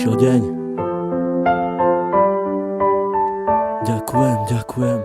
prišiel deň. Ďakujem.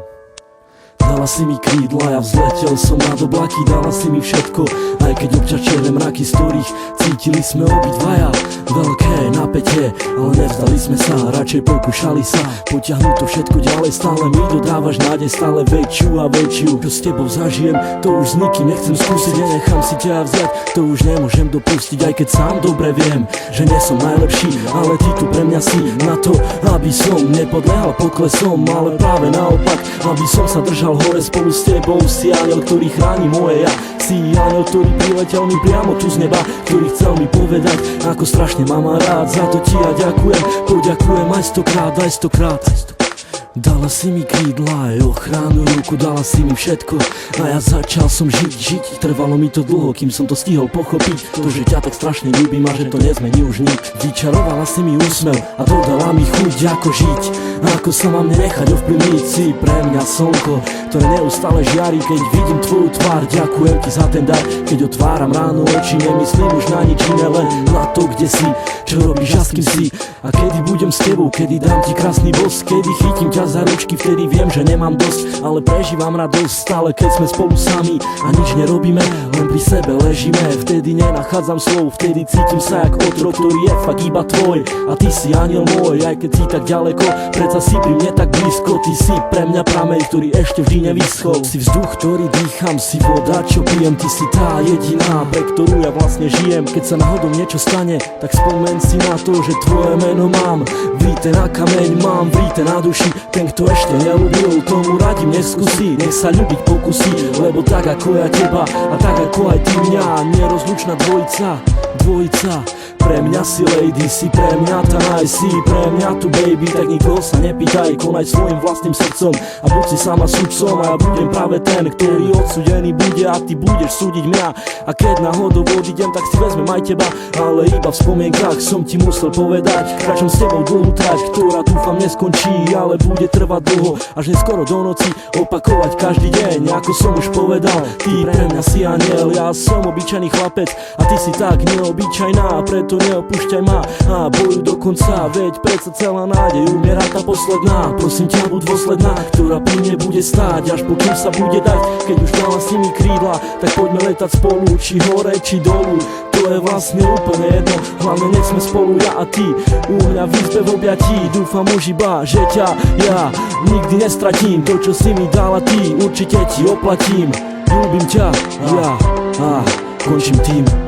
Dala si mi krídla, ja vzletel som nad oblaky. Dala si mi všetko, aj keď občas čierne mraky, z ktorých cítili sme obidvaja veľké napätie, ale nevzdali sme sa, radšej pokúšali sa potiahnuť to všetko ďalej. Stále mi dodávaš nádej, stále väčšiu a väčšiu. Čo s tebou zažijem, to už s nikým nechcem skúsiť. Nenechám si ťa vziať, to už nemôžem dopustiť. Aj keď sám dobre viem, že nie som najlepší, ale ty tu pre mňa si na to, aby som nepodliehal poklesom, ale práve naopak, aby som sa držal hore spolu s tebou. Si aniel, ktorý chráni moje ja. Si aniel, ktorý priletel mi priamo tu z neba, ktorý chcel mi povedať, ako strašne ma má rád. Za to ti ja ďakujem, poďakujem aj stokrát. Dala si mi krídla aj ochranu ruku, dala si mi všetko a ja začal som žiť. Trvalo mi to dlho, kým som to stihol pochopiť, to, že ťa tak strašne ľúbim a že to nezmení už nič. Vyčarovala si mi úsmev a dodala mi chuť, ako žiť a ako sa mám nenechať ovplyvniť. Si pre mňa slnko, ktoré neustále žiari, keď vidím tvoju tvár. Ďakujem ti za ten dar, keď otváram ráno oči, nemyslím už na nič iné, len na to, kde si, čo robíš a s kým si. A kedy budem s tebou, kedy dám ti krásny bosk, kedy chytím ťa za ručky, vtedy viem, že nemám dosť, ale prežívam radosť stále, keď sme spolu sami a nič nerobíme, len pri sebe ležíme. Vtedy nenachádzam slov, vtedy cítim sa jak otrok, ktorý je fakt iba tvoj a ty si aniel môj. Aj keď si tak ďaleko, predsa si pri mne tak blízko. Ty si pre mňa prameň, ktorý ešte vždy nevyschol. Si vzduch, ktorý dýcham, si voda, čo pijem. Ty si tá jediná, pre ktorú ja vlastne žijem. Keď sa náhodou niečo stane, tak spomeň si na to, že tvoje meno mám vrité na kameň, mám vrité na duši. Ten, kto ešte neľúbil, tomu radím neskúsi, nech sa ľúbiť pokusí, lebo tak ako ja teba a tak ako aj ty mňa, nerozlučná dvojica. Pre mňa si lady, si pre mňa tá naj, si pre mňa tu baby, tak nikoho sa nepýtaj, konaj svojim vlastným srdcom a buď si sama sudcom a ja budem práve ten, ktorý odsúdený bude a ty budeš súdiť mňa. A keď náhodou odídem, tak si vezmem aj teba, ale iba v spomienkach som ti musel povedať, kráčam s tebou dlhú trať, ktorá dúfam neskončí, ale bude trvať dlho, až neskoro do noci, opakovať každý deň, ako som už povedal. Ty pre mňa si aniel, ja som obyčajný chlapec a ty si tak neobyčajná, preto neopúšťaj ma a bojuj do konca, veď predsa celá nádej umiera tá posledná. Prosím ťa, buď dôsledná, ktorá pri mne bude stáť, až pokým sa bude dať. Keď už dala si mi krídla, tak poďme letať spolu, či hore, či dolu, to je vlastne úplne jedno, hlavne nech sme spolu ja a ty, u mňa v izbe v objatí. Dúfam už iba, že ťa ja nikdy nestratím, to čo si mi dala ty, určite ti oplatím. Ľúbim ťa, ja a končím tým.